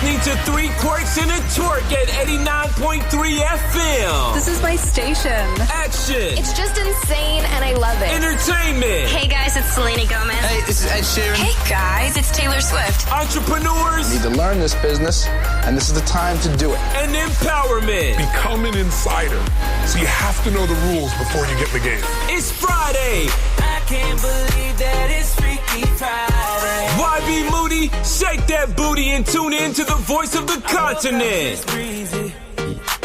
listening to 3 Quirks and a Turk at 89.3 FM. This is my station. Action. It's just insane and I love it. Entertainment. Hey guys, it's Selena Gomez. Hey, this is Ed Sheeran. Hey guys, it's Taylor Swift. Entrepreneurs. You need to learn this business, and this is the time to do it. And empowerment. Become an insider, so you have to know the rules before you get in the game. It's Friday. I can't believe that it's Freaky Friday. YB Moody, shake that booty and tune in to the voice of the continent.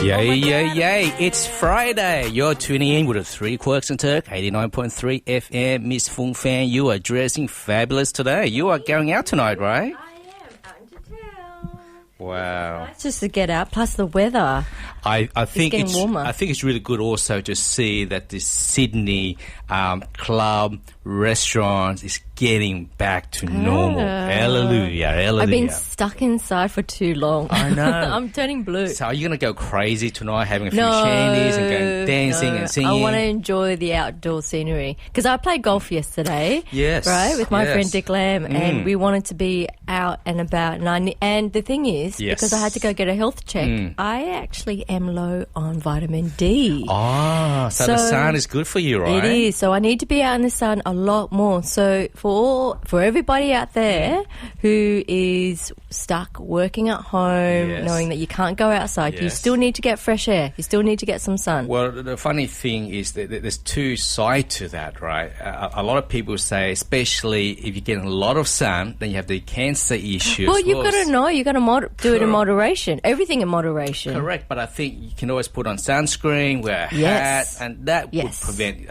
Yay. It's Friday. You're tuning in with the 3 Quirks and Turk, 89.3 FM. Miss Fung Fan, you are dressing fabulous today. You are going out tonight, right? I am. Out to town. Wow. It's just to get out, plus the weather. I think getting warmer. I think it's really good also to see that this Sydney club restaurants is getting back to normal. Hallelujah. I've been stuck inside for too long. I know. I'm turning blue. So are you going to go crazy tonight, having a few shandies and going dancing and singing? I want to enjoy the outdoor scenery. Because I played golf yesterday. Yes. Right, with my friend Dick Lamb. And we wanted to be out and about. And the thing is, because I had to go get a health check, I actually am low on vitamin D. Oh, so the sun is good for you, right? It is. So I need to be out in the sun a lot more. So for everybody out there who is stuck working at home, knowing that you can't go outside, you still need to get fresh air. You still need to get some sun. Well, the funny thing is that there's two sides to that, right? A lot of people say, especially if you're getting a lot of sun, then you have the cancer issue. Well, you've got to know. You've got to do it in moderation. Everything in moderation. Correct, but I think you can always put on sunscreen, wear a hat, and that would prevent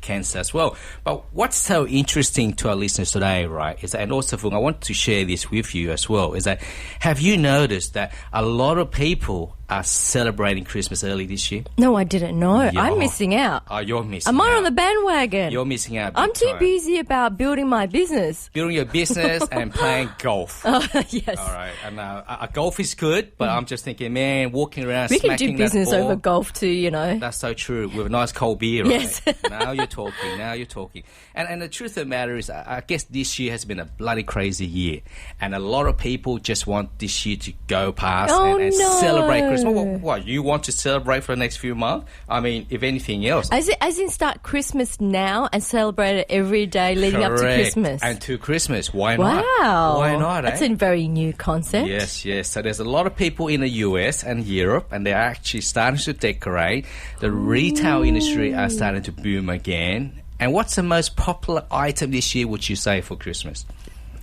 cancer as well. But what's so interesting to our listeners today, right, is that, and also, Fung, I want to share this with you as well, is that have you noticed that a lot of people are celebrating Christmas early this year? No, I didn't know. Yeah. I'm missing out. Oh, you're missing out. out. On the bandwagon. You're missing out. I'm too busy about building my business. Building your business and playing golf. Oh, yes. All right. And golf is good, but I'm just thinking, man, walking around, we smacking can do business that ball, over golf too, you know. That's so true. With a nice cold beer, right? Yes. Now you're talking. And the truth of the matter is, I guess this year has been a bloody crazy year. And a lot of people just want this year to go past and celebrate Christmas. What, you want to celebrate for the next few months? I mean, if anything else. As in start Christmas now and celebrate it every day leading up to Christmas. And to Christmas. Why not? Wow. Why not, That's a very new concept. Yes. So there's a lot of people in the US and Europe, and they're actually starting to decorate. The retail industry are starting to boom again. And what's the most popular item this year, would you say, for Christmas?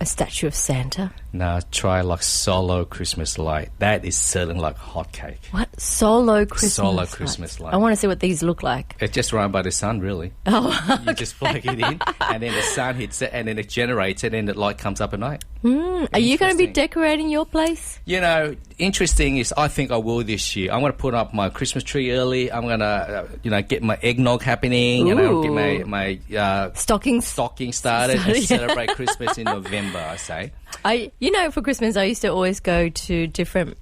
A statue of Santa. No, try like solo Christmas light. That is selling like hotcake. What? Solo Christmas light. I want to see what these look like. It's just run by the sun, really. Oh, You just plug it in, and then the sun hits it, and then it generates it, and the light comes up at night. Are you going to be decorating your place? You know, interesting is I think I will this year. I'm going to put up my Christmas tree early. I'm going to, get my eggnog happening. And I'll get my stocking started and celebrate Christmas in November, I say. For Christmas, I used to always go to different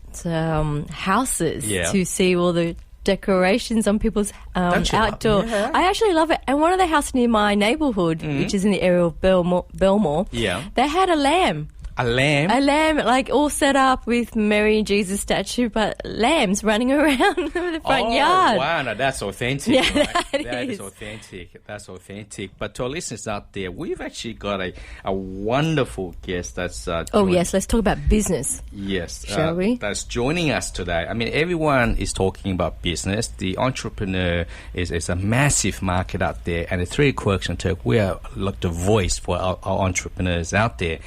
houses to see all the decorations on people's outdoor. I actually love it. And one of the houses near my neighbourhood, which is in the area of Belmore, they had a lamb. A lamb? A lamb, like all set up with Mary and Jesus statue, but lambs running around the front yard. Wow, no, that's authentic. Yeah, right? that is authentic. That's authentic. But to our listeners out there, we've actually got a wonderful guest that's yes, let's talk about business. Yes. Shall we? That's joining us today. I mean, everyone is talking about business. The entrepreneur is a massive market out there, and the 3 Quirks and Turk, we are like the voice for our entrepreneurs out there.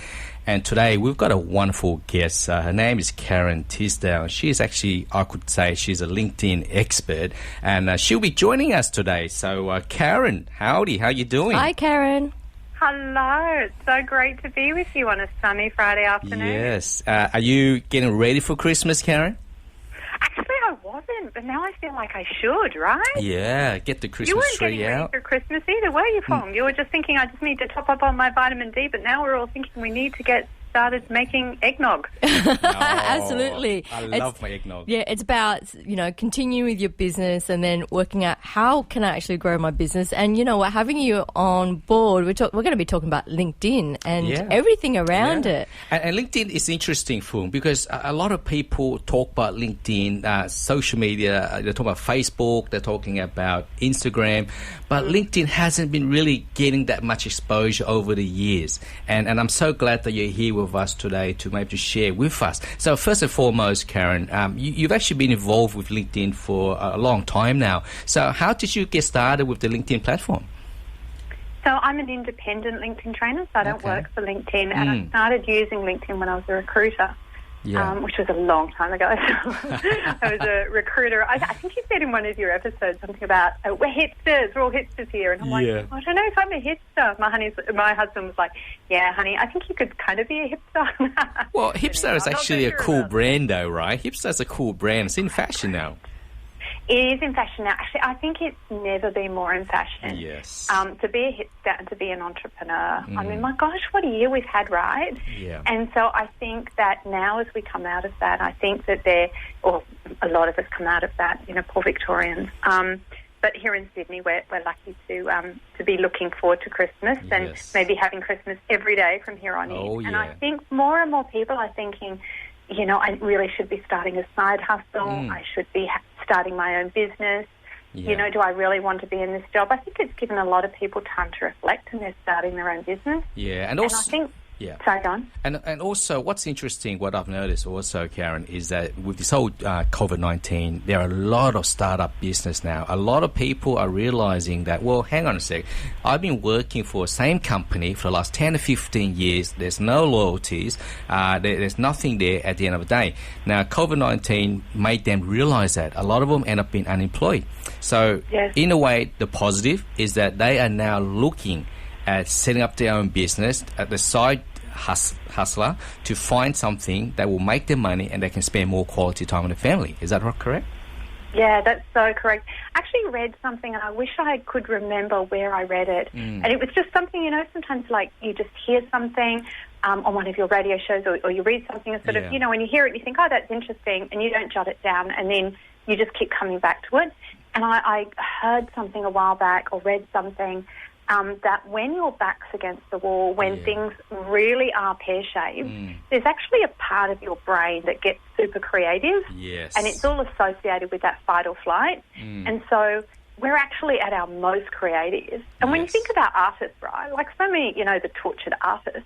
And today we've got a wonderful guest. Her name is Karen Tisdell. She is actually, I could say, she's a LinkedIn expert, and she'll be joining us today. So, Karen, howdy, how you doing? Hi, Karen. Hello. It's so great to be with you on a sunny Friday afternoon. Yes. Are you getting ready for Christmas, Karen? Actually, I wasn't, but now I feel like I should, right? Yeah, get the Christmas tree You weren't getting ready out. for Christmas either, were you, Fong? You were just thinking, I just need to top up on my vitamin D, but now we're all thinking we need to get started making eggnog. Absolutely. I love my eggnog. Yeah, it's about, continuing with your business and then working out how can I actually grow my business. And you know what, having you on board, we're going to be talking about LinkedIn and everything around it. And LinkedIn is interesting, Fung, because a lot of people talk about LinkedIn, social media, they're talking about Facebook, they're talking about Instagram, but LinkedIn hasn't been really getting that much exposure over the years. And I'm so glad that you're here with us today to maybe share with us. So first and foremost, Karen, you've actually been involved with LinkedIn for a long time now. So how did you get started with the LinkedIn platform? So I'm an independent LinkedIn trainer, so I don't work for LinkedIn, and I started using LinkedIn when I was a recruiter. Which was a long time ago. I was a recruiter. I think you said in one of your episodes something about, we're hipsters, we're all hipsters here. And I'm like, I don't know if I'm a hipster. My husband was like, yeah, honey, I think you could kind of be a hipster. Well, hipster is actually a cool brand though, right? Hipster is a cool brand. It's in fashion now. It is in fashion now. Actually, I think it's never been more in fashion. Yes. To be a hipster and to be an entrepreneur. I mean, my gosh, what a year we've had, right? Yeah. And so I think that now as we come out of that, I think that a lot of us come out of that, poor Victorians. But here in Sydney, we're lucky to be looking forward to Christmas and maybe having Christmas every day from here on in. And I think more and more people are thinking, I really should be starting a side hustle. I should be starting my own business. Do I really want to be in this job? I think it's given a lot of people time to reflect and they're starting their own business. Yeah, and also... I think... Sorry, go on. And also, what's interesting, what I've noticed also, Karen, is that with this whole COVID-19, there are a lot of startup business now. A lot of people are realizing that, well, hang on a sec, I've been working for the same company for the last 10 to 15 years. There's no loyalties. There's nothing there at the end of the day. Now, COVID-19 made them realize that. A lot of them end up being unemployed. So, in a way, the positive is that they are now looking at setting up their own business at the side hustler to find something that will make them money and they can spend more quality time with their family. Is that correct? Yeah, that's so correct. I actually read something and I wish I could remember where I read it. And it was just something, sometimes like you just hear something on one of your radio shows or you read something and sort of, when you hear it, you think, oh, that's interesting, and you don't jot it down and then you just keep coming back to it. And I heard something a while back or read something that when your back's against the wall, when things really are pear-shaped, there's actually a part of your brain that gets super creative. Yes. And it's all associated with that fight or flight. And so we're actually at our most creative. And when you think about artists, right, like so many, the tortured artists,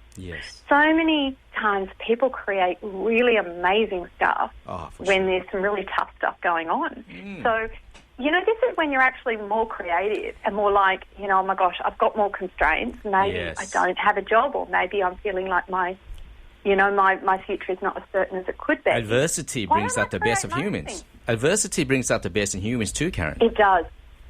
so many times people create really amazing stuff when there's some really tough stuff going on. So... this is when you're actually more creative and more like, oh my gosh, I've got more constraints. Maybe I don't have a job, or maybe I'm feeling like my future is not as certain as it could be. Adversity brings out the best of humans. Adversity brings out the best in humans too, Karen. It does.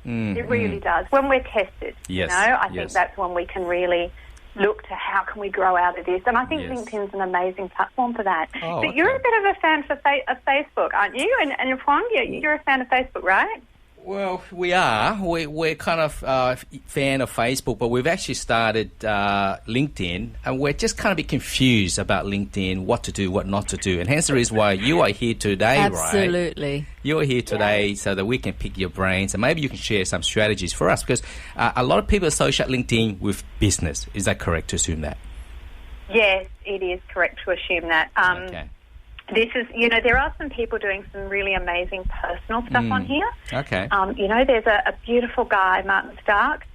It really does. When we're tested, I think that's when we can really look to how can we grow out of this. And I think LinkedIn's an amazing platform for that. But you're a bit of a fan of Facebook, aren't you? And Huang, you're a fan of Facebook, right? Well, we are. We're kind of fan of Facebook, but we've actually started LinkedIn, and we're just kind of a bit confused about LinkedIn, what to do, what not to do. And hence the reason why you are here today, right? Absolutely. You're here today so that we can pick your brains, and maybe you can share some strategies for us, because a lot of people associate LinkedIn with business. Is that correct to assume that? Yes, it is correct to assume that. Okay. This is, there are some people doing some really amazing personal stuff on here. Okay. There's a beautiful guy, Martin Stark,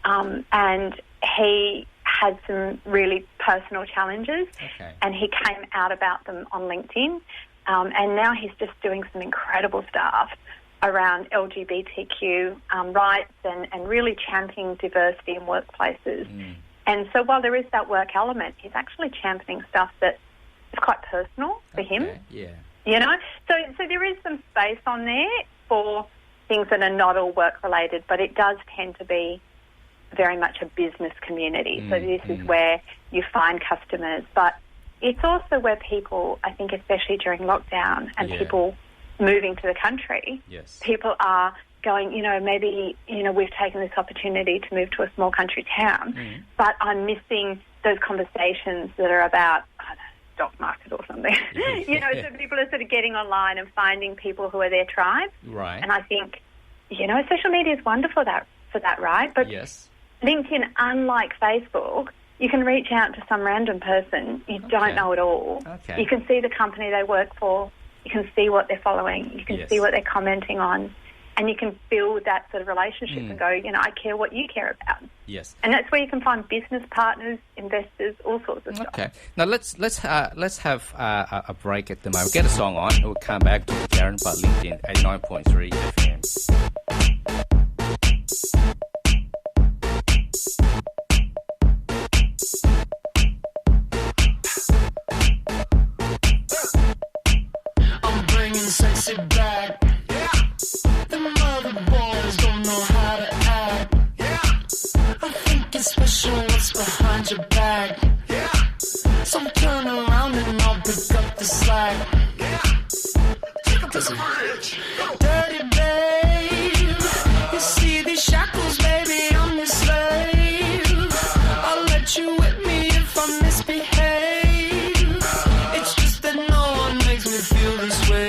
and he had some really personal challenges, and he came out about them on LinkedIn, and now he's just doing some incredible stuff around LGBTQ rights and really championing diversity in workplaces. And so while there is that work element, he's actually championing stuff that is quite personal for him. So there is some space on there for things that are not all work related, but it does tend to be very much a business community. So this is where you find customers, but it's also where people, I think especially during lockdown and people moving to the country, people are going, maybe, we've taken this opportunity to move to a small country town, but I'm missing those conversations that are about, I don't know, stock market or something. You know, so people are sort of getting online and finding people who are their tribe. Right. And I think, you know, social media is wonderful for that, right? But LinkedIn, unlike Facebook, you can reach out to some random person you don't know at all. Okay. You can see the company they work for. You can see what they're following. You can see what they're commenting on. And you can build that sort of relationship and go, you know, I care what you care about. Yes. And that's where you can find business partners, investors, all sorts of stuff. Okay. Now let's have a break at the moment. Get a song on. We'll come back to Karen about LinkedIn 89.3 FM. Sexy back. The mother boys don't know how to act. I think it's special what's behind your back. So turn around and I'll pick up the slack. Listen. Dirty babe, you see these shackles, baby, I'm your slave. I'll let you whip me if I misbehave. It's just that no one makes me feel this way.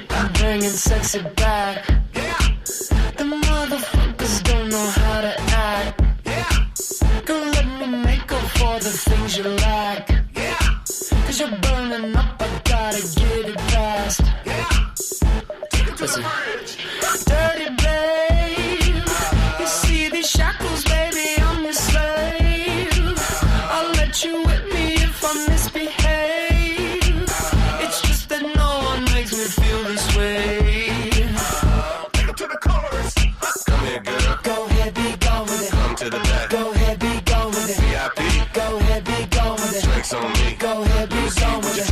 I'm bringing sexy back. The motherfuckers don't know how to act. Girl, let me make up for the things you lack. Cause you're burning up, I gotta get it fast. Listen. Dirty babe, you see these shackles, baby, I'm your slave. I'll let you whip me if I misbehave. It's just that no one makes me feel this way. Take it to the chorus. Come here, girl. Go ahead, be gone with it. Come to the back. Go ahead, be gone with it. VIP. Go ahead, be gone with it. Drinks on me. Go ahead, be gone with it.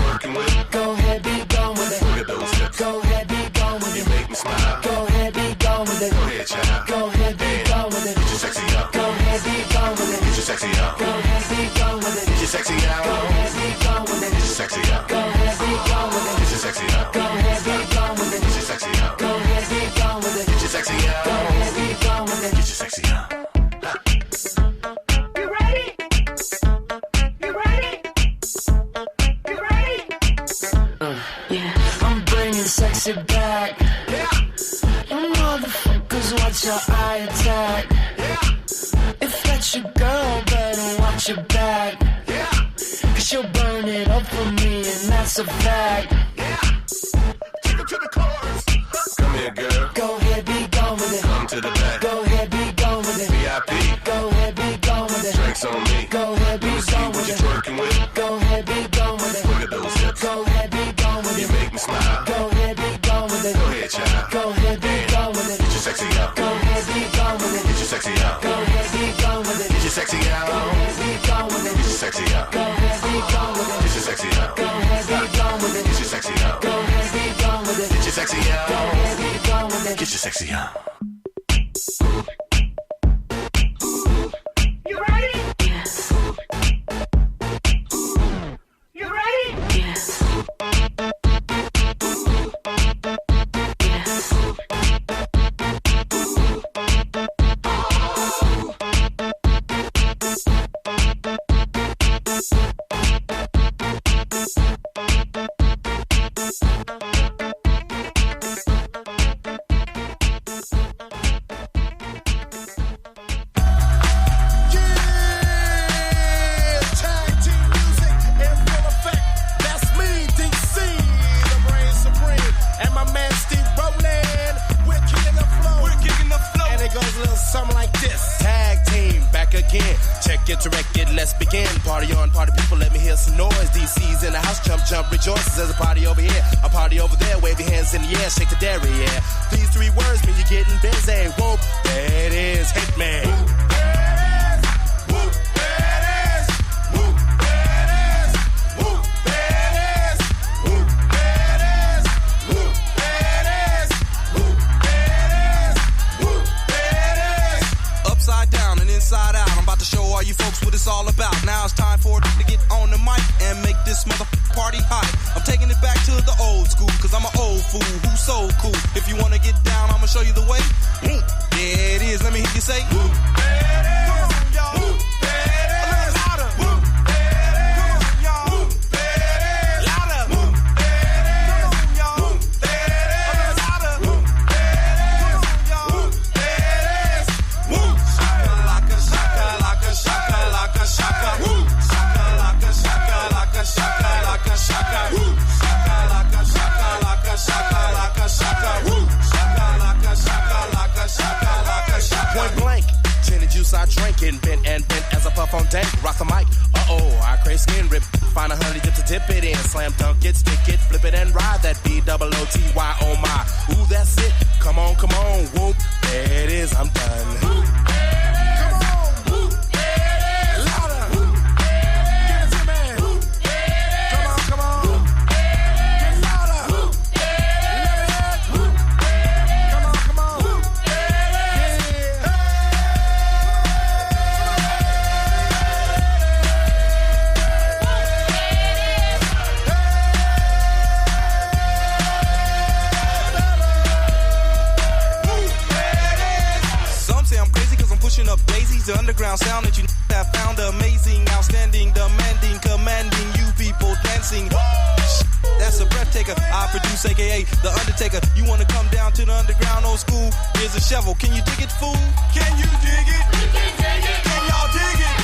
Go ahead, be gone with it. Look at those hips. Go ahead, be gone with it. You make me smile. Go ahead, be gone with it. Go ahead, child. Go ahead, be gone with it. Get your sexy up. Go ahead, be gone with it. Get your sexy up. Go ahead, be gone with it. Get your sexy out. Go ahead, be gone with it. Get your sexy up. Go ahead, be gone with it. Get your sexy up. Go ahead, be gone with it. Get your sexy up. Go ahead, be gone with it. Get your sexy out. Go ahead, be gone with it. Get your sexy up. You ready? You ready? You ready? Yeah. I'm bringing sexy back. You motherfuckers, watch your eye attack. If that's your girl, better watch your back. Cause she'll burn it up for me, and that's a fact. Take it to the chorus. Come here, girl. Go ahead, be gone with it. Come to the back. Go ahead, be gone with it. VIP. Go ahead, be gone with it. Drinks on me. Go ahead, be gone with it. Go ahead, be gone with it. Look at those hips. Go ahead, be gone with it. You make me smile. Go ahead, be gone with it. Go ahead, child. Go ahead, be gone with it. Get your sexy up. Go ahead, be gone with it. Get your sexy up. Go ahead, be gone with it. Get your sexy out. Go ahead, be gone with it. Get your sexy up. Go ahead, be gone with it. Get your sexy up. Go ahead, be gone with it. Get your sexy up. Go ahead, be gone with it. Get your sexy out. Go ahead, be gone with it. Get your sexy up. You ready? Yes. You ready? Yes. Jump, rejoices as a party over here, a party over there. Wave your hands in the air, shake the dairy, yeah. These three words mean you're getting busy. Whoop, there it is, hit me. inside out. I'm about to show all you folks what it's all about. Now it's time for it to get on the mic and make this party hot. I'm taking it back to the old school, cause I'm an old fool who's so cool. If you wanna get down, I'ma show you the way. There it is, let me hear you say. Woo, badass, y'all. Woo, badass. A little louder. Woo, badass. Come on, y'all. Woo, badass. Louder. Woo, badass. Come on, y'all. Woo, badass. A little louder. Woo, badass. Come on, y'all. Woo, badass. Woo, shaka, shaka, shaka, shaka. Woo, shaka, shaka, shaka, shaka. Woo, shaka, shaka, shaka. Woo, shaka. Point blank, gin and juice I drink and bent as I puff on dank. Rock the mic, I crave skin rip. Find a honey dip to dip it in. Slam dunk it, stick it, flip it and ride that B-double-O-T-Y, oh my. Ooh, that's it, come on, whoop. There it is, I'm done. Come on, whoop. Louder. Give it to me. Come on. Get louder. Come on. Some say I'm crazy cause I'm pushing up daisies. The underground sound that you have found amazing, outstanding, demanding, commanding, you people dancing. That's a breath taker. I produce, aka The Undertaker. You wanna come down to the underground old school? Here's a shovel. Can you dig it, fool? Can you dig it? Can y'all dig it?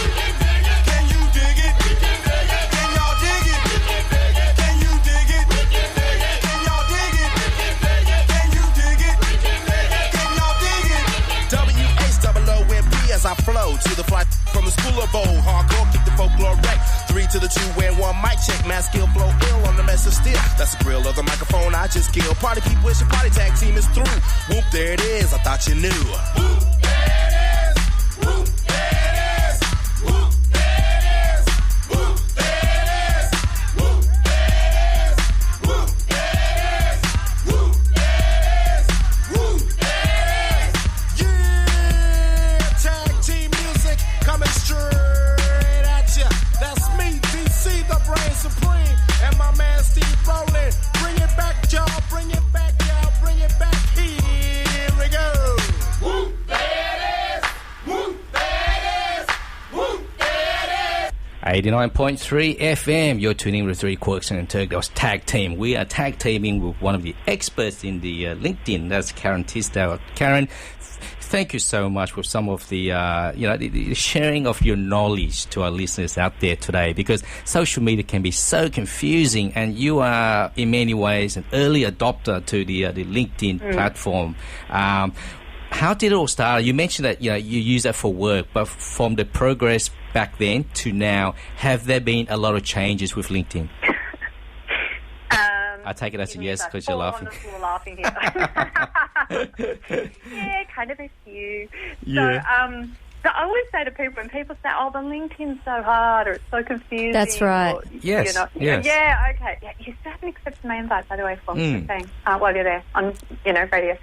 Can you dig it? Can y'all dig it? Can you dig it? Can y'all dig it? Can you dig it? Can y'all dig it? W-H-O-O-M-P as I flow to the flight from the school of old. Hardcore, kick the folklore wreck. 3 to the 2 and 1 mic check. Mass skill, flow ill on the mess of steel. That's the grill of the microphone I just killed. Party people, it's your party tag team is through. Whoop, there it is. I thought you knew. Whoop, badass. Whoop, badass. Whoop, badass. Whoop, badass. Whoop, badass. Whoop, badass. Whoop, badass. Whoop, badass. Yeah, tag team music coming straight at ya. That's me, DC, the brain supreme, and my man Steve Rowland. Bring it back, y'all. Bring it back, y'all. Bring it back. Here we go. Whoop, badass. Whoop, badass. Whoop, badass. 89.3 FM. You're tuning with 3 Quirks and Turk. That was tag team. We are tag teaming with one of the experts in the LinkedIn. That's Karen Tisdell. Karen, thank you so much for some of the, the sharing of your knowledge to our listeners out there today, because social media can be so confusing, and you are in many ways an early adopter to the LinkedIn platform. How did it all start? You mentioned that you use that for work, but from the progress back then to now, have there been a lot of changes with LinkedIn? I take it as a yes because you're laughing. Laughing here. Yeah, kind of a few. Yeah. So I always say to people, when people say, "Oh, the LinkedIn's so hard," or "It's so confusing," that's right. Or, yes. Yes. Yeah. Okay. Yeah, you still haven't accepted my invite, by the way, for saying while you're there on, radio.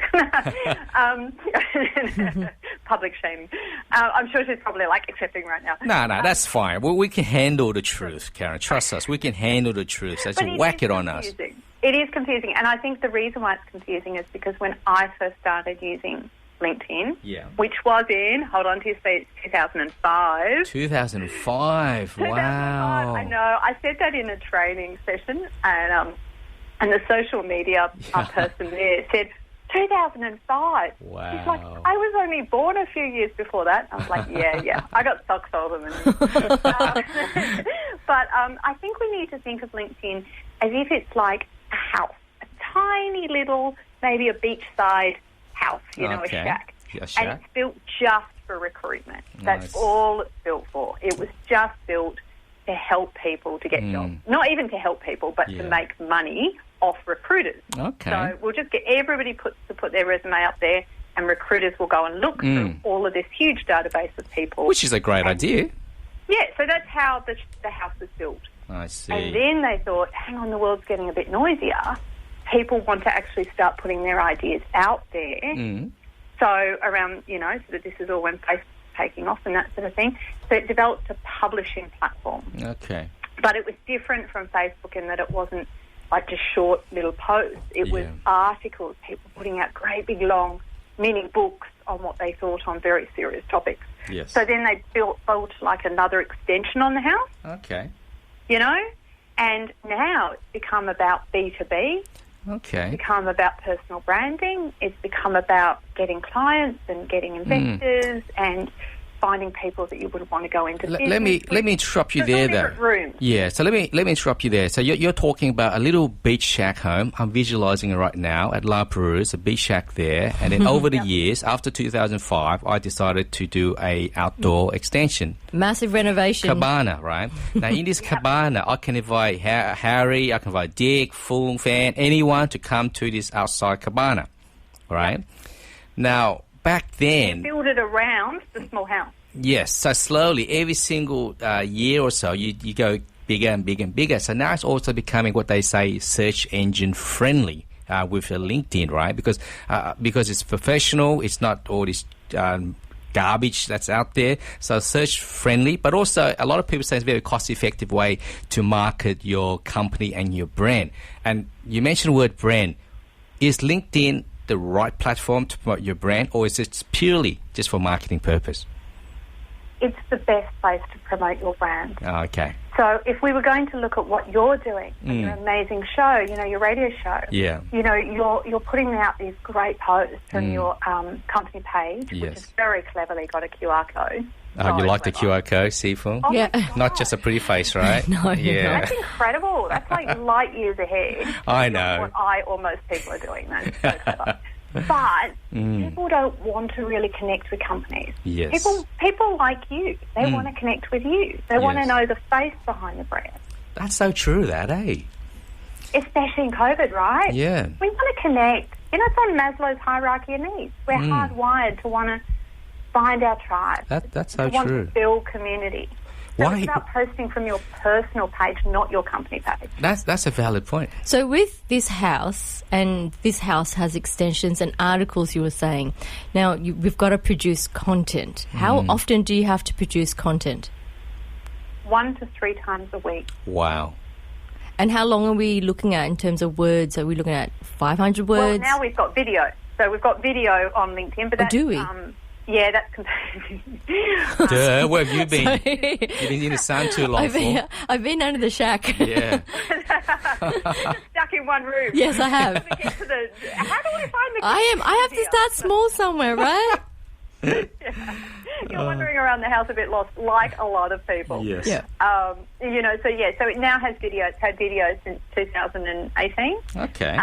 Public shaming. I'm sure she's probably accepting right now. No, that's fine. Well, we can handle the truth, Karen. Trust us. We can handle the truth. So just whack it on us. It is confusing, and I think the reason why it's confusing is because when I first started using LinkedIn, which was in, hold on to your seats, 2005. 2005, wow. I know. I said that in a training session, and the social media person there said, 2005. Wow. She's like, I was only born a few years before that. I was like, yeah. I got socks older than you. But I think we need to think of LinkedIn as if it's like a house, a tiny little, maybe a beachside house, a shack. And it's built just for recruitment. That's all it's built for. It was just built to help people to get jobs. Not even to help people, but to make money off recruiters. Okay. So we'll just get everybody to put their resume up there, and recruiters will go and look through all of this huge database of people. Which is a great idea. Yeah, so that's how the house was built. I see. And then they thought, hang on, the world's getting a bit noisier. People want to actually start putting their ideas out there. So around, so that this is all when Facebook taking sign-off and that sort of thing. So it developed a publishing platform. Okay. But it was different from Facebook in that it wasn't like just short little posts. It was articles, people putting out great big long mini books on what they thought on very serious topics. Yes. So then they built like another extension on the house. Okay. You know? And now it's become about B2B. Okay. It's become about personal branding. It's become about getting clients and getting investors and finding people that you wouldn't want to go into business. Let me interrupt you there, though. Rooms. Yeah, so let me interrupt you there. So you're talking about a little beach shack home. I'm visualising it right now at La Perouse, a beach shack there. And then over the years, after 2005, I decided to do a outdoor extension. Massive renovation. Cabana, right? Now, in this cabana, I can invite Harry, I can invite Dick, Fung, Fan, anyone to come to this outside cabana, right? Now, back then... You build it around the small house. Yes, so slowly, every single year or so, you go bigger and bigger and bigger. So now it's also becoming what they say search engine friendly with LinkedIn, right? Because it's professional, it's not all this garbage that's out there. So search friendly, but also a lot of people say it's a very cost effective way to market your company and your brand. And you mentioned the word brand. Is LinkedIn the right platform to promote your brand, or is it purely just for marketing purpose? It's the best place to promote your brand. Oh, okay. So if we were going to look at what you're doing, your amazing show, your radio show, you're putting out these great posts from your company page, which has very cleverly got a QR code. Oh, you like the QR code, Sifu? Oh yeah. Not just a pretty face, right? No. Yeah. That's incredible. That's like light years ahead. I know. What I or most people are doing. That's so clever. But people don't want to really connect with companies. Yes. People like you. They want to connect with you. They want to know the face behind the brand. That's so true, that, eh? Especially in COVID, right? Yeah. We want to connect. It's on Maslow's hierarchy of needs. We're hardwired to want to find our tribe. That's so true. Want to build community. So it's about posting from your personal page, not your company page. That's a valid point. So with this house, and this house has extensions and articles, you were saying. Now, we've got to produce content. How often do you have to produce content? 1 to 3 times a week. Wow. And how long are we looking at in terms of words? Are we looking at 500 words? Well, now we've got video. So we've got video on LinkedIn. But do we? Yeah, that's completely... Duh, where have you been? Sorry. You've been in the sun too long. I've been under the shack. Yeah. Stuck in one room. Yes, I have. How do I find the... I have to start small somewhere, right? You're wandering around the house a bit lost, like a lot of people. Yes. Yeah. So it now has video. It's had video since 2018. Okay.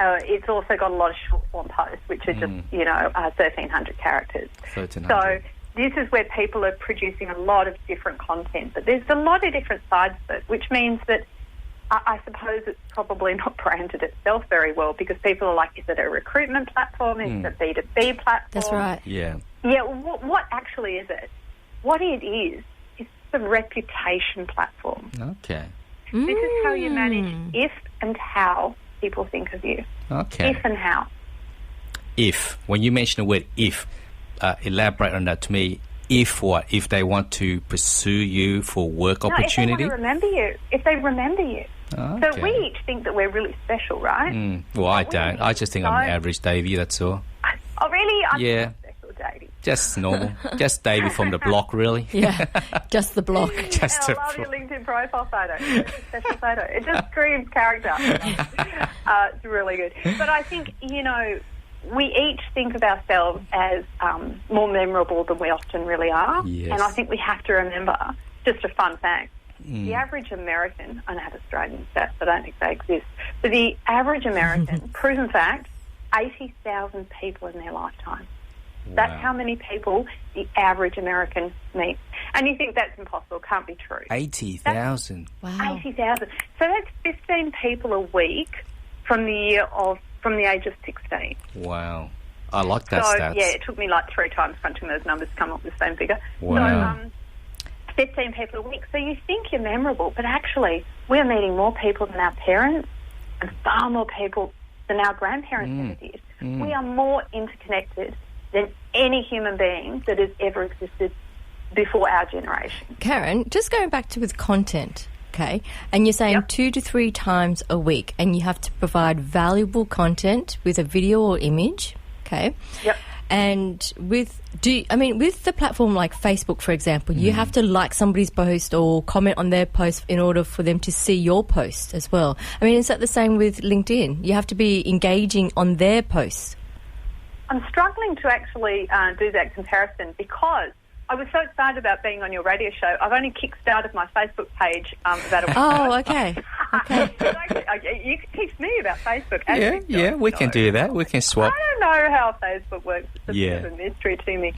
It's also got a lot of short-form posts, which are just, 1,300 characters. 1,300. So this is where people are producing a lot of different content. But there's a lot of different sides of it, which means that I suppose it's probably not branded itself very well because people are like, is it a recruitment platform? Is it a B2B platform? That's right. Yeah. Yeah, what actually is it? What it is a reputation platform. Okay. This is how you manage if and how people think of you. Okay. If and how. If. When you mention the word if, elaborate on that to me. If what? If they want to pursue you for work opportunity? If they want to remember you. If they remember you. Okay. So we each think that we're really special, right? Well, I don't. I just think I'm an average Davey, that's all. Oh, really? I'm not special, Davey. Just normal. Just Davey from the block, really. Yeah, just the block. I love your LinkedIn profile photo. It's a special photo. It just screams character. It's really good. But I think, we each think of ourselves as more memorable than we often really are. Yes. And I think we have to remember, just a fun fact, the average American, I don't have Australian stats, I don't think they exist, but the average American, proven fact, 80,000 people in their lifetime. Wow. That's how many people the average American meets. And you think that's impossible, can't be true. 80,000? Wow. 80,000. So that's 15 people a week from the age of 16. Wow. I like that stats. Yeah, it took me like 3 times crunching those numbers to come up with the same figure. Wow. So, 15 people a week. So you think you're memorable, but actually we're meeting more people than our parents and far more people than our grandparents ever did. We are more interconnected than any human being that has ever existed before our generation. Karen, just going back to with content, okay, and you're saying 2 to 3 times a week, and you have to provide valuable content with a video or image, okay? Yep. And with the platform like Facebook, for example, you have to like somebody's post or comment on their post in order for them to see your post as well. I mean, is that the same with LinkedIn? You have to be engaging on their posts. I'm struggling to actually do that comparison because I was so excited about being on your radio show. I've only kick-started my Facebook page about a week ago. Oh, okay. You can teach me about Facebook. Yeah, we can do that. We can swap. I don't know how Facebook works. It's a bit of a mystery to me.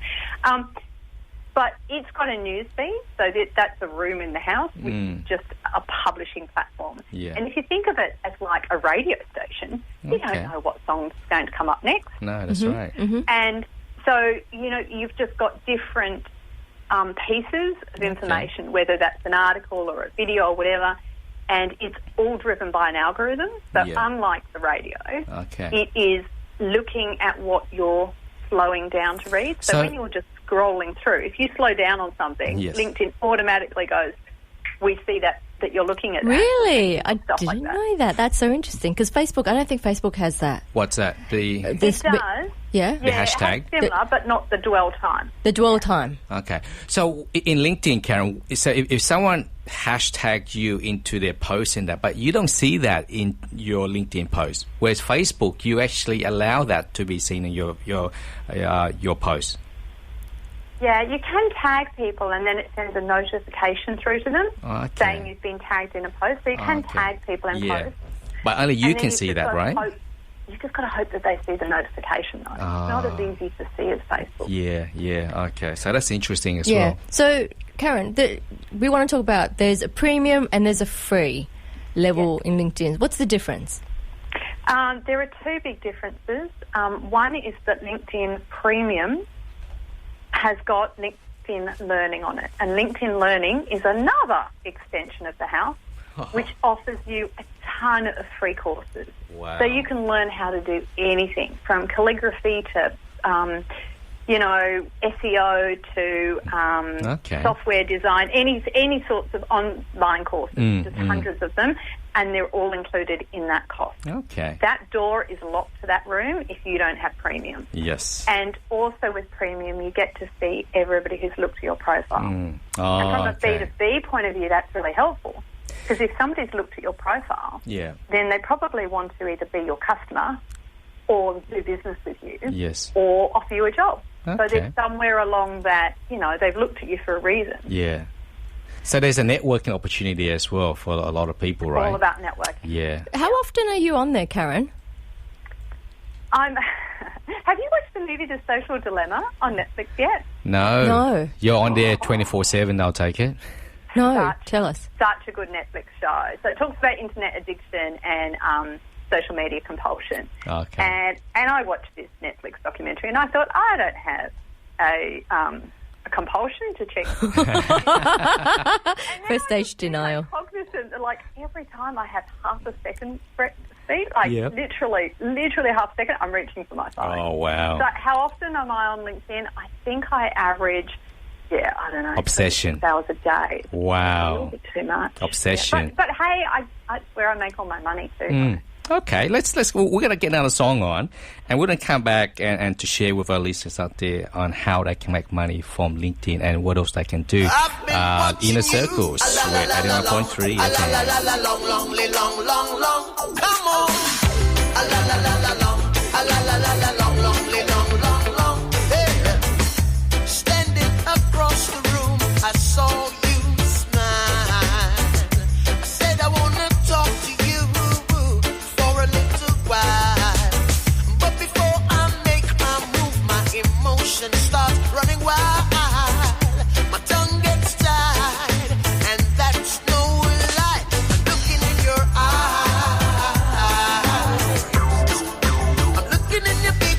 But it's got a news feed, so that's a room in the house, which is just a publishing platform. Yeah. And if you think of it as like a radio station, you don't know what song's going to come up next. No, that's right. Mm-hmm. And so, you've just got different pieces of information, whether that's an article or a video or whatever, and it's all driven by an algorithm. So unlike the radio, it is looking at what you're slowing down to read. So when you're just scrolling through, if you slow down on something, LinkedIn automatically goes, we see that you're looking at that. Really? I didn't know that. That's so interesting, because Facebook, I don't think Facebook has that. What's that? It does. Yeah? The hashtag? It has similar, but not the dwell time. The dwell time. Okay. So in LinkedIn, Karen, so if someone hashtagged you into their post and that, but you don't see that in your LinkedIn post, whereas Facebook, you actually allow that to be seen in your post. Yeah, you can tag people and then it sends a notification through to them saying you've been tagged in a post. So you can tag people in posts. But only you can see that, right? You've just got to hope that they see the notification, though. It's not as easy to see as Facebook. Yeah, okay. So that's interesting as well. So, Karen, we want to talk about there's a premium and there's a free level in LinkedIn. What's the difference? There are 2 big differences. One is that LinkedIn Premium has got LinkedIn Learning on it. And LinkedIn Learning is another extension of the house, which offers you a ton of free courses. Wow. So you can learn how to do anything from calligraphy to, SEO to software design, any sorts of online courses. There's hundreds of them, and they're all included in that cost. Okay. That door is locked to that room if you don't have premium. Yes. And also with premium, you get to see everybody who's looked at your profile. And from a B2B point of view, that's really helpful. Because if somebody's looked at your profile, then they probably want to either be your customer or do business with you or offer you a job. Okay. So there's somewhere along that, they've looked at you for a reason. Yeah. So there's a networking opportunity as well for a lot of people, right? All about networking. Yeah. How often are you on there, Karen? Have you watched the movie The Social Dilemma on Netflix yet? No. You're on there 24/7, I'll take it. No, tell us. Such a good Netflix show. So it talks about internet addiction and social media compulsion. Okay. And I watched this Netflix documentary and I thought, I don't have a compulsion to check. First stage denial. Cognizant, like every time I have half a second speed, literally half a second, I'm reaching for my phone. Oh, wow. So how often am I on LinkedIn? I think I average, I don't know. Obsession. 6 hours a day. Wow. A little bit too much. Obsession. Yeah. But hey, it's where I make all my money too. Okay, we're going to get another song on, and we're going to come back and to share with our listeners out there on how they can make money from LinkedIn and what else they can do. Inner Circles with 89.3 FM. Long. Come on. Hey. Standing across the room, I saw you smile. I said I want to talk to you for a little while. But before I make my move, my emotions start running wild. My tongue gets tied, and that's no lie. I'm looking in your eyes. I'm looking in your big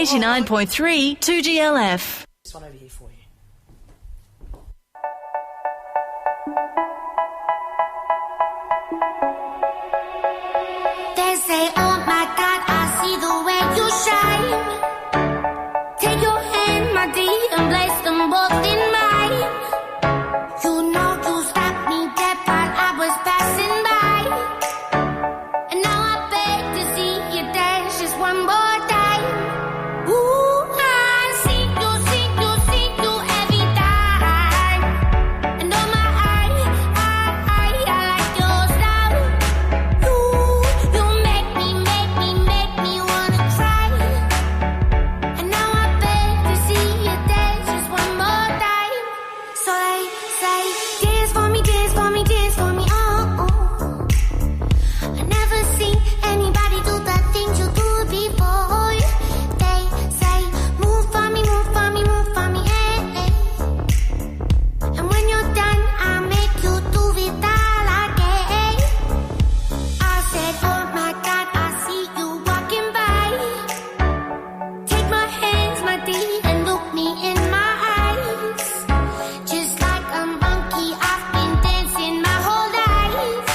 89.3 2GLF. This one over here for you. They say, oh my God, I see the way you shine. Take your hand, my dear, and place them both in mine. You know you stopped me dead while I was passing by. And now I beg to see you dance just one more time. Ooh, I see you, see you, see you every time. And oh my, I like your style. You make me wanna cry. And now I beg to see you dance just one more time. So they say, dance for me, dance for me, dance for me, oh. I never seen anybody do the things you do before. They say, move for me, move for me, move for me, eh, eh. And when you're done, I'll make you do it all again. I said, oh my God, I see you walking by. Take my hands, my dear, and look me in my eyes. Just like a monkey, I've been dancing my whole life.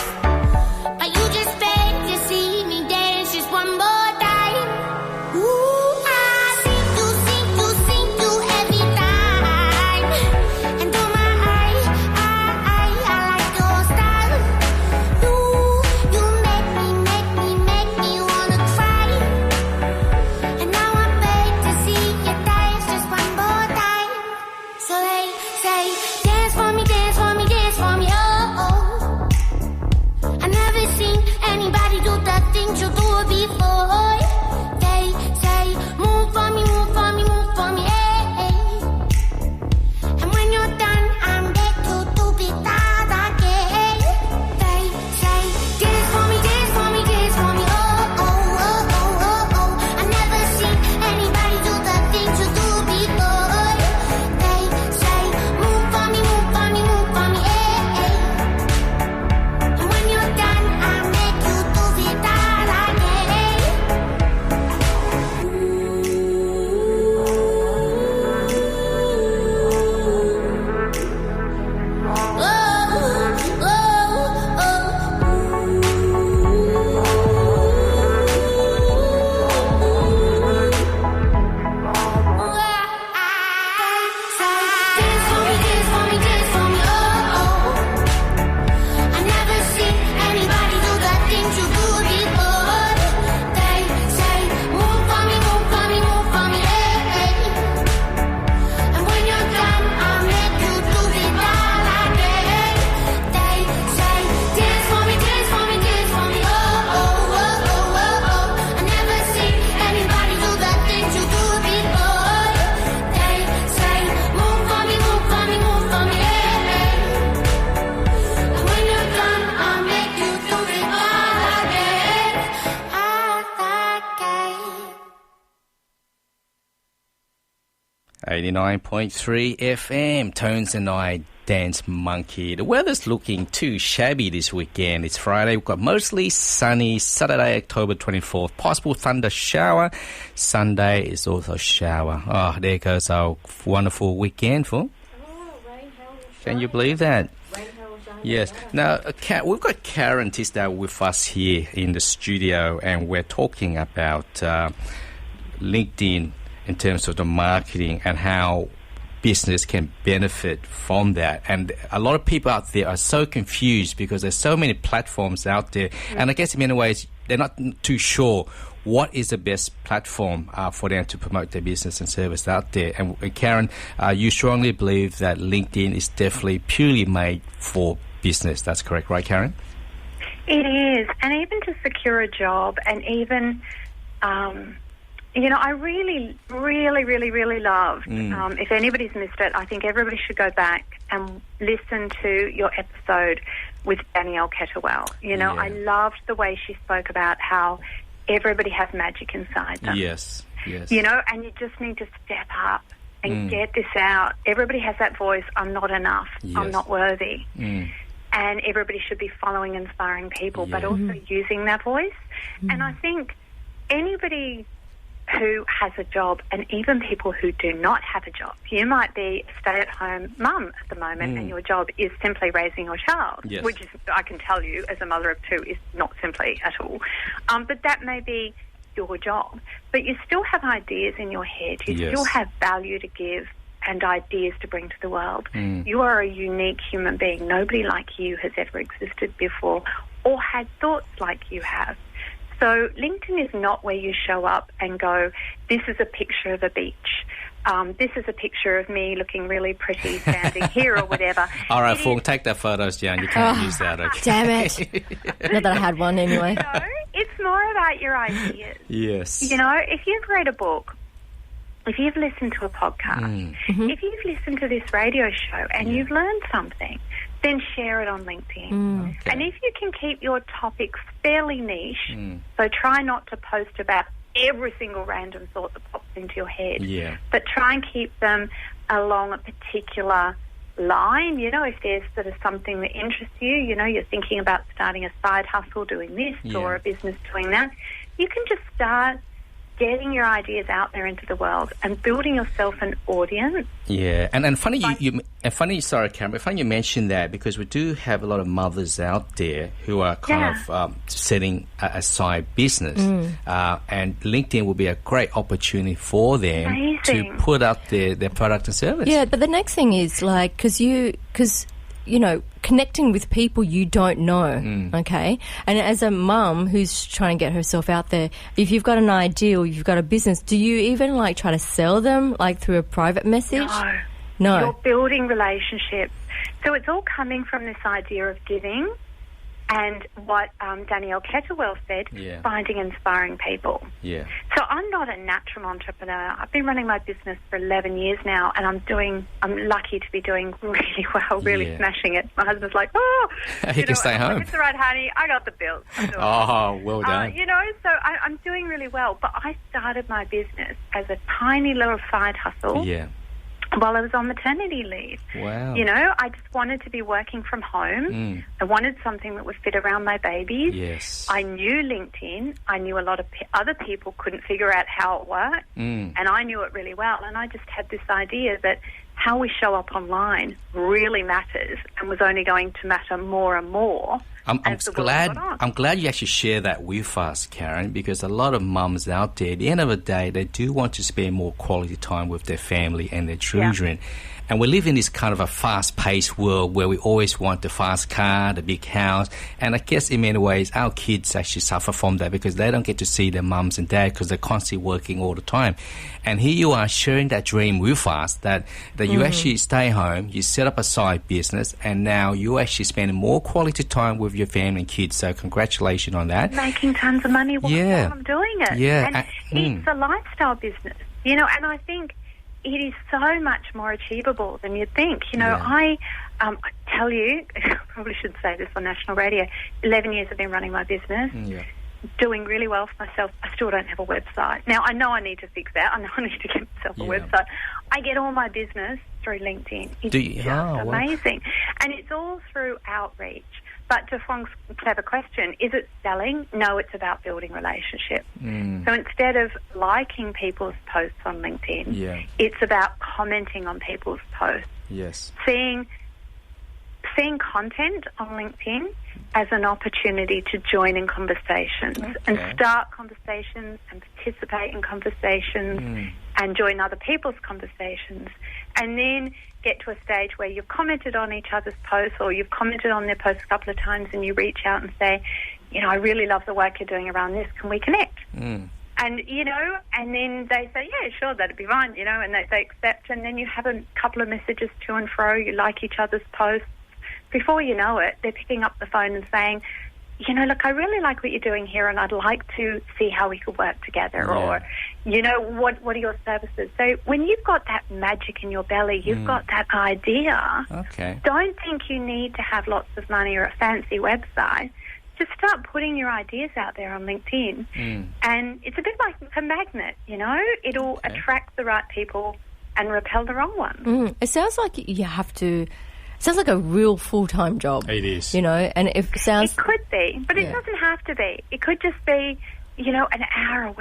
But you just beg to see me dance just one more time. Ooh, I see you, see you, see you every time. And oh my, I like your style. You make me wanna cry. And now I beg to see you dance just one more time. So they say, dance for me, dance for me, dance for me, oh, oh. I never seen anybody do the things you do before. They say, move for me, move for me, move for me, eh, eh. And when you're done, I'm back to do it all again. They say, dance for me, dance for me, dance for me, oh, oh, oh, oh, oh, oh. I never seen anybody do the things you do before. They say, move for me, move for me, move for me, eh, eh. And when you're done, I'll make you do it all again. Dance for me, dance for me, dance for me, oh, oh. I never seen anybody do the things you do before. They say, move for me, move for me, move for me, eh, eh. And when you're done, I'll make you do it all again. They say, dance for me, dance for me, dance for me, oh, oh, oh, oh, oh, oh. I never seen anybody do the things you do before. They say, move for me, move for me, move for me, eh, eh. And when you're done, I'll make you do it all again. Again. 89.3 FM, Tones and I, Dance Monkey. The weather's looking too shabby this weekend. It's Friday. We've got mostly sunny. Saturday, October 24th. Possible thunder shower. Sunday is also shower. Oh, there goes our wonderful weekend, for. Can you believe that? Yes. Now, we've got Karen Tisdell with us here in the studio, and we're talking about LinkedIn in terms of the marketing and how business can benefit from that. And a lot of people out there are so confused because there's so many platforms out there. And I guess in many ways, they're not too sure what is the best platform for them to promote their business and service out there. And Karen, you strongly believe that LinkedIn is definitely purely made for business. That's correct, right, Karen? It is. And even to secure a job, and even I really, really, really, really loved, if anybody's missed it, I think everybody should go back and listen to your episode with Danielle Kettlewell. I loved the way she spoke about how everybody has magic inside them. Yes. And you just need to step up and get this out. Everybody has that voice, I'm not enough, I'm not worthy. And everybody should be following inspiring people, but also using that voice. And I think anybody who has a job and even people who do not have a job. You might be a stay-at-home mum at the moment and your job is simply raising your child, which is, I can tell you, as a mother of two, is not simply at all. But that may be your job. But you still have ideas in your head. You still have value to give and ideas to bring to the world. You are a unique human being. Nobody like you has ever existed before or had thoughts like you have. So LinkedIn is not where you show up and go, this is a picture of a beach. This is a picture of me looking really pretty standing here or whatever. All right, Fung, take that photos down. You can't use that. Okay. Damn it. Not that I had one anyway. No, it's more about your ideas. Yes. You know, if you've read a book, if you've listened to a podcast, if you've listened to this radio show and you've learned something, then share it on LinkedIn. Okay. And if you can keep your topics fairly niche, so try not to post about every single random thought that pops into your head, but try and keep them along a particular line. You know, if there's sort of something that interests you, you know, you're thinking about starting a side hustle doing this or a business doing that, you can just start getting your ideas out there into the world and building yourself an audience. Yeah, and funny sorry, Cameron, funny you mentioned that because we do have a lot of mothers out there who are kind of setting a side business, and LinkedIn will be a great opportunity for them to put out their product and service. Yeah, but the next thing is like because you know, connecting with people you don't know, okay? And as a mum who's trying to get herself out there, if you've got an idea or you've got a business, do you even, like, try to sell them, like, through a private message? No. You're building relationships. So it's all coming from this idea of giving and what Danielle Kettlewell said, finding inspiring people. Yeah. So I'm not a natural entrepreneur. I've been running my business for 11 years now, and I'm lucky to be doing really well, really smashing it. My husband's like, he can stay home. It's all right, honey. I got the bills. Oh, well done. You know, so I'm doing really well. But I started my business as a tiny little side hustle. Yeah. While I was on maternity leave. Wow. You know, I just wanted to be working from home. I wanted something that would fit around my babies. Yes. I knew LinkedIn. I knew a lot of other people couldn't figure out how it worked. And I knew it really well. And I just had this idea that how we show up online really matters and was only going to matter more and more. I'm glad you actually share that with us, Karen, because a lot of mums out there, at the end of the day, they do want to spend more quality time with their family and their children. And we live in this kind of a fast-paced world where we always want the fast car, the big house. And I guess in many ways, our kids actually suffer from that because they don't get to see their mums and dad because they're constantly working all the time. And here you are sharing that dream with us that you actually stay home, you set up a side business, and now you actually spend more quality time with your family and kids. So congratulations on that. Making tons of money while I'm doing it. Yeah. And it's a lifestyle business, you know, and I think it is so much more achievable than you'd think. You know, I tell you, I probably should say this on national radio, 11 years I've been running my business, doing really well for myself. I still don't have a website. Now, I know I need to fix that. I know I need to get myself a website. I get all my business through LinkedIn. It's just amazing. And it's all through outreach. But to Fong's clever question, is it selling? No, it's about building relationships. So instead of liking people's posts on LinkedIn, it's about commenting on people's posts. Yes. Seeing content on LinkedIn as an opportunity to join in conversations and start conversations and participate in conversations and join other people's conversations. And then get to a stage where you've commented on each other's posts or you've commented on their posts a couple of times and you reach out and say, you know, I really love the work you're doing around this. Can we connect? And, you know, and then they say, yeah, sure, that'd be fine, you know, and they accept. And then you have a couple of messages to and fro. You like each other's posts. Before you know it, they're picking up the phone and saying, you know, look, I really like what you're doing here and I'd like to see how we could work together or, you know, what are your services? So when you've got that magic in your belly, you've got that idea, don't think you need to have lots of money or a fancy website. Just start putting your ideas out there on LinkedIn. And it's a bit like a magnet, you know. It'll attract the right people and repel the wrong ones. It sounds like you have to... Sounds like a real full-time job. It is. You know, and it sounds... It could be, but it doesn't have to be. It could just be you know, an hour a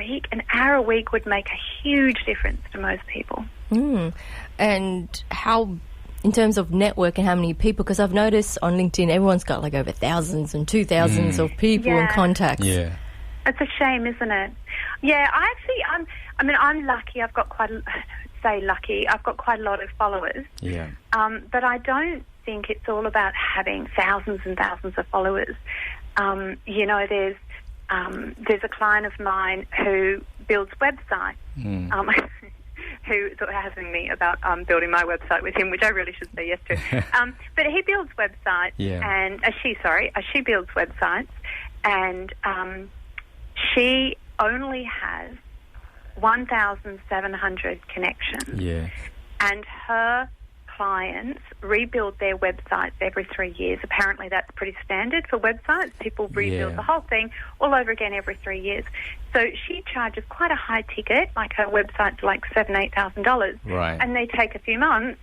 week would make a huge difference to most people. And how, in terms of network and how many people, because I've noticed on LinkedIn everyone's got like over thousands and 2,000s of people and contacts. Yeah. It's a shame, isn't it? Yeah, I'm lucky. I've got quite a lot of followers. Yeah. But I don't think it's all about having thousands and thousands of followers. You know, there's a client of mine who builds websites. Who's asking me about building my website with him, which I really should say yes to. But he builds websites, and she builds websites, and she only has 1,700 connections. Yeah. And her clients rebuild their websites every 3 years. Apparently that's pretty standard for websites. People rebuild the whole thing all over again every 3 years. So she charges quite a high ticket, like her website's like $7,000-8,000. Right. And they take a few months,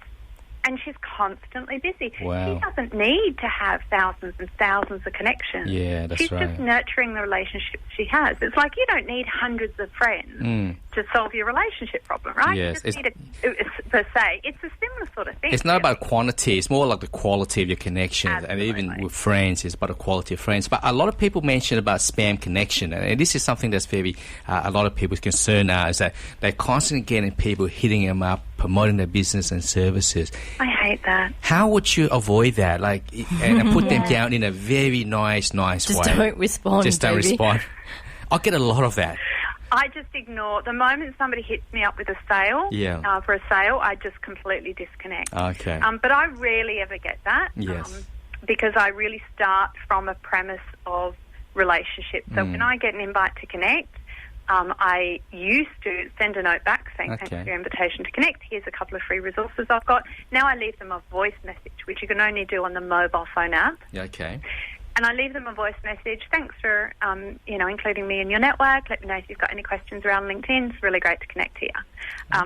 and she's constantly busy. Wow. She doesn't need to have thousands and thousands of connections. Yeah, that's She's right. just nurturing the relationships she has. It's like you don't need hundreds of friends to solve your relationship problem, right? Yes, you just need per se. It's a similar sort of thing. It's not about quantity. It's more like the quality of your connections. Absolutely. And even with friends, it's about the quality of friends. But a lot of people mention about spam connection. And this is something that's very, a lot of people's concern now is that they're constantly getting people hitting them up, promoting their business and services. I hate that. How would you avoid that? Like, and put them down in a very nice way. Just don't respond, Just don't baby. respond. I get a lot of that. I just ignore. The moment somebody hits me up with a sale, for a sale, I just completely disconnect. Okay. But I rarely ever get that. Yes. Because I really start from a premise of relationship. So when I get an invite to connect, I used to send a note back saying, thanks for your invitation to connect. Here's a couple of free resources I've got. Now I leave them a voice message, which you can only do on the mobile phone app. Okay. And I leave them a voice message. Thanks for, including me in your network. Let me know if you've got any questions around LinkedIn. It's really great to connect to you.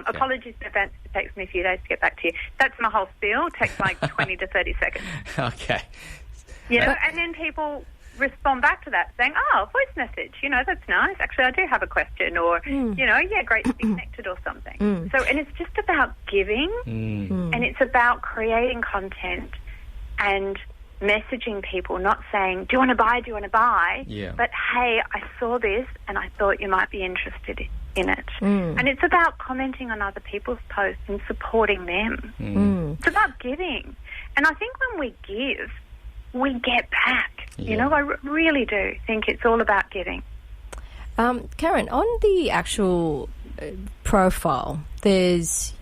Apologies in advance. It takes me a few days to get back to you. That's my whole spiel. It takes like 20 to 30 seconds. Okay. You know, and then people respond back to that saying, voice message, that's nice. Actually, I do have a question, or, great to be connected or something. So, and it's just about giving, and it's about creating content and messaging people, not saying, do you want to buy? Yeah. But, hey, I saw this and I thought you might be interested in it. And it's about commenting on other people's posts and supporting them. It's about giving. And I think when we give, we get back. Yeah. I really do think it's all about giving. Karen, on the actual profile, there's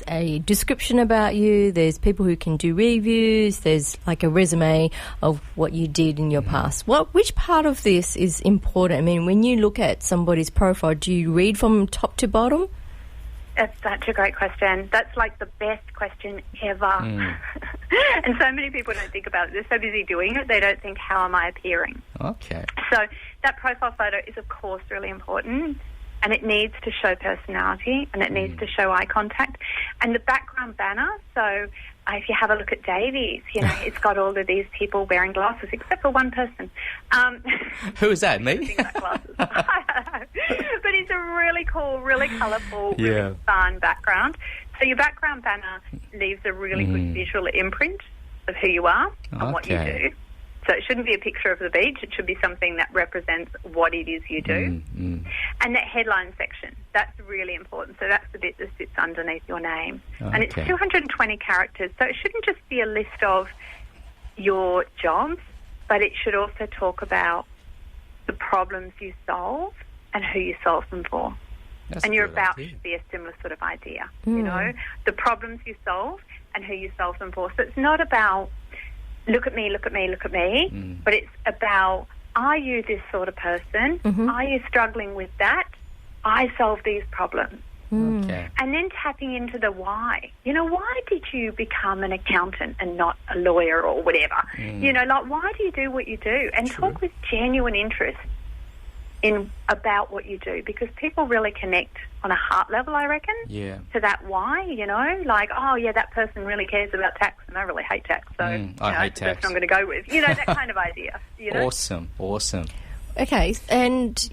a description about you, there's people who can do reviews, there's like a resume of what you did in your past. Which part of this is important? I mean, when you look at somebody's profile, do you read from top to bottom? That's such a great question. That's like the best question ever. And so many people don't think about it. They're so busy doing it, they don't think, how am I appearing? Okay. So that profile photo is, of course, really important. And it needs to show personality, and it needs to show eye contact. And the background banner, so if you have a look at Davies, it's got all of these people wearing glasses, except for one person. Who is that, me? Glasses. But it's a really cool, really colourful, really fun background. So your background banner leaves a really good visual imprint of who you are and what you do. So it shouldn't be a picture of the beach. It should be something that represents what it is you do. And that headline section, that's really important. So that's the bit that sits underneath your name. And it's 220 characters. So it shouldn't just be a list of your jobs, but it should also talk about the problems you solve and who you solve them for. And your about should be a similar sort of idea. The problems you solve and who you solve them for. So it's not about look at me, but it's about, are you this sort of person? Are you struggling with that? I solve these problems. Okay. And then tapping into the why. Why did you become an accountant and not a lawyer or whatever? Why do you do what you do? And talk with genuine interest about what you do, because people really connect on a heart level, I reckon, to that why, that person really cares about tax and I really hate tax, so I hate tax. That's what I'm going to go with. That kind of idea. Awesome. Okay, and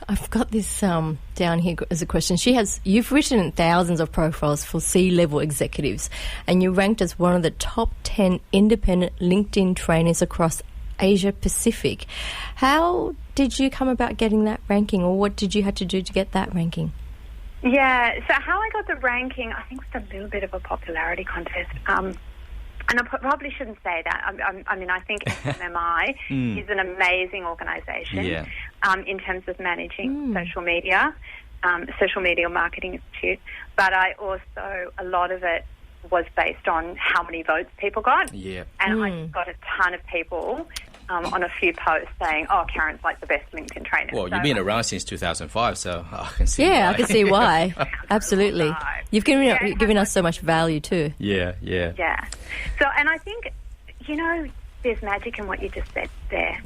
I've got this down here as a question. You've written thousands of profiles for C-level executives, and you ranked as one of the top 10 independent LinkedIn trainers across Asia Pacific. How did you come about getting that ranking, or what did you have to do to get that ranking? Yeah, so how I got the ranking, I think it's a little bit of a popularity contest. And I probably shouldn't say that. I think SMMI is an amazing organisation in terms of managing social media marketing institute. But a lot of it was based on how many votes people got. Yeah. And I just got a ton of people on a few posts saying, "Oh, Karen's like the best LinkedIn trainer." Well, you've been around since 2005, so I can see why. Yeah, I can see why. Absolutely. You've given us so much value too. Yeah. So, and I think, there's magic in what you just said there.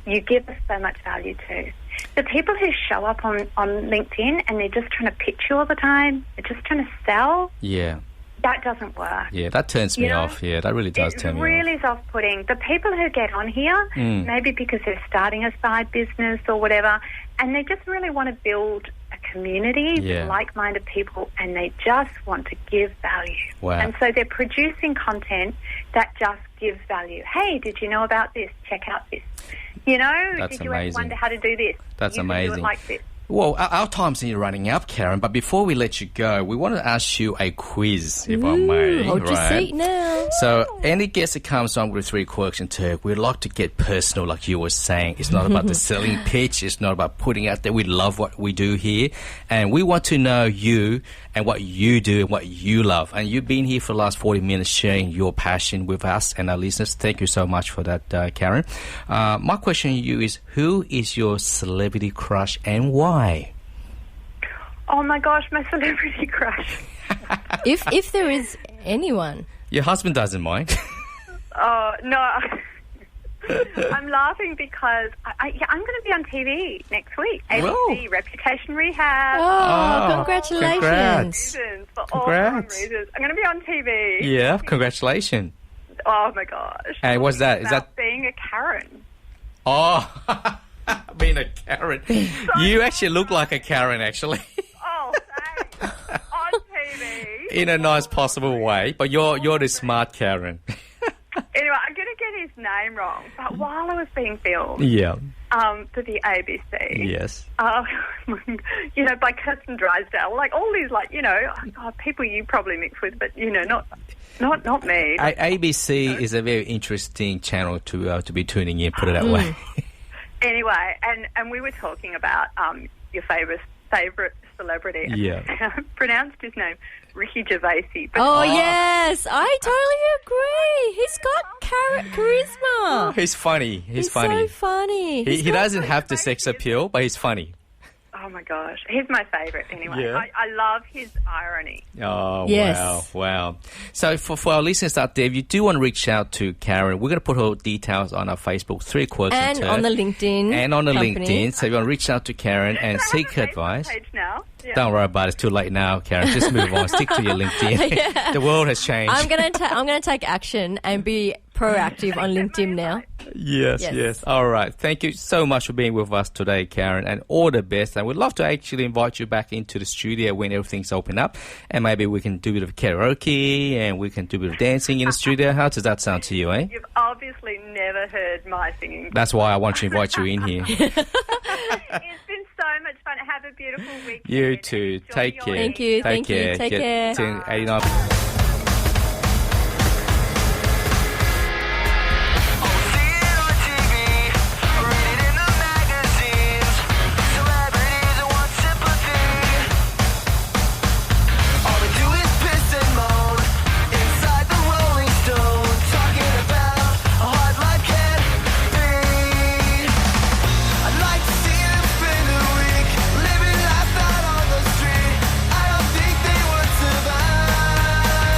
You give us so much value too. The people who show up on LinkedIn and they're just trying to pitch you all the time, they're just trying to sell. Yeah. That doesn't work. Yeah, that turns me off. Yeah, that really does turn me off. It really is off-putting. The people who get on here, maybe because they're starting a side business or whatever, and they just really want to build a community with like-minded people, and they just want to give value. Wow. And so they're producing content that just gives value. Hey, did you know about this? Check out this. That's did you amazing. ever wonder how to do this? That's you amazing. Can do it like this. Well, our time's running up, Karen, but before we let you go, we want to ask you a quiz, if I may. Hold your seat now. So, any guest that comes on with 3 Quirks and Turk, we'd like to get personal, like you were saying. It's not about the selling pitch. It's not about putting out there. We love what we do here, and we want to know you and what you do and what you love. And you've been here for the last 40 minutes sharing your passion with us and our listeners. Thank you so much for that, Karen. My question to you is, who is your celebrity crush and why? Oh my gosh, my celebrity crush. If there is anyone. Your husband doesn't mind. Oh, no. I'm laughing because I'm going to be on TV next week. ABC, Reputation Rehab. Oh, congratulations. Congrats. For all the wrong reasons. I'm going to be on TV. Yeah, congratulations. Oh my gosh. And what's that? Is that being a Karen? Oh, being a Karen. You actually look like a Karen, actually. Oh, thanks. On TV. In a nice possible way, but you're the smart Karen. Anyway, I'm going to get his name wrong, but while I was being filmed, for the ABC, yes, by Kirsten Drysdale, like all these, people you probably mix with, but not me. ABC is a very interesting channel to be tuning in. Put it that way. Anyway, and we were talking about your favourite celebrity. Yeah. I pronounced his name Ricky Gervais. Yes, I totally agree. He's got charisma. He's funny. He's so funny. He doesn't have the sex appeal, but he's funny. Oh my gosh, he's my favourite anyway. Yeah. I love his irony. Oh, yes. Wow. So for our listeners out there, if you do want to reach out to Karen, we're going to put her details on our Facebook, 3 Quirks and on the LinkedIn. And on the LinkedIn. So if you want to reach out to Karen and seek her advice. Page now. Yeah. Don't worry about it. It's too late now, Karen. Just move on. Stick to your LinkedIn. Yeah. The world has changed. I'm gonna take action and be proactive on LinkedIn now. Yes. All right. Thank you so much for being with us today, Karen, and all the best. And we'd love to actually invite you back into the studio when everything's open up, and maybe we can do a bit of karaoke and we can do a bit of dancing in the studio. How does that sound to you, eh? You've obviously never heard my singing. That's why I want to invite you in here. It's been so much fun. Have a beautiful weekend. You too. Take care. Thank you. Take care. Take care. 89. Living life out on the street, I don't think they would survive.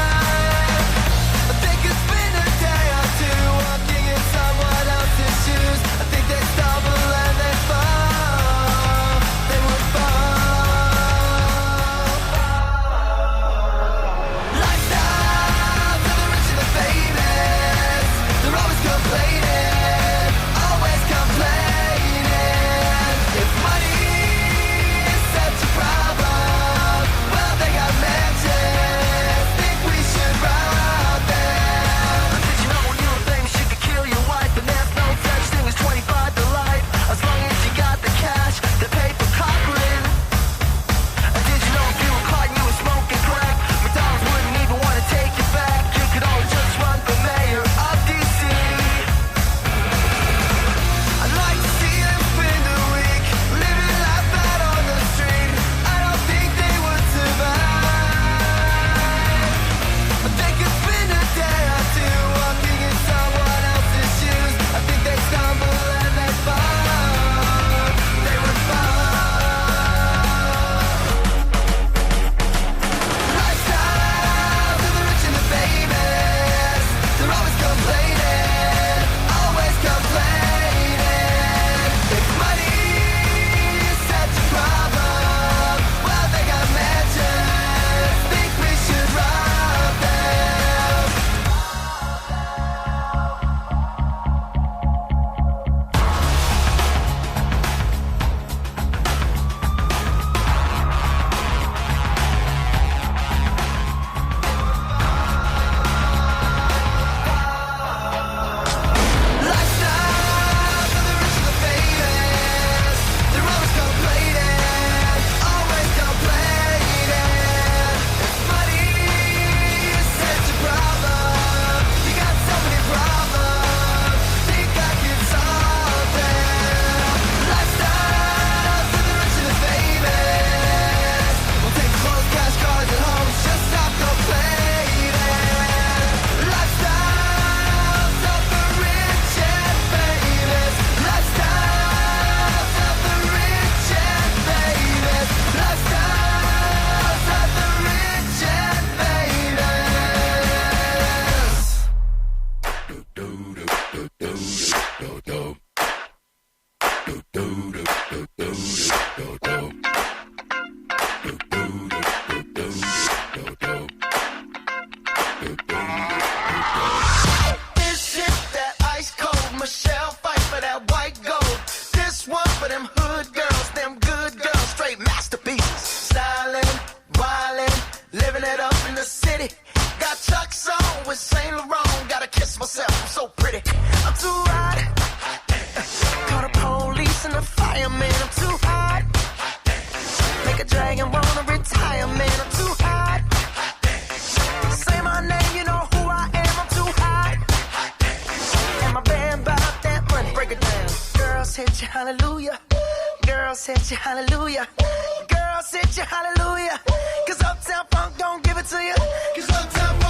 Girls hit you hallelujah. Girls hit you hallelujah. Cause Uptown Funk don't give it to you. Cause Uptown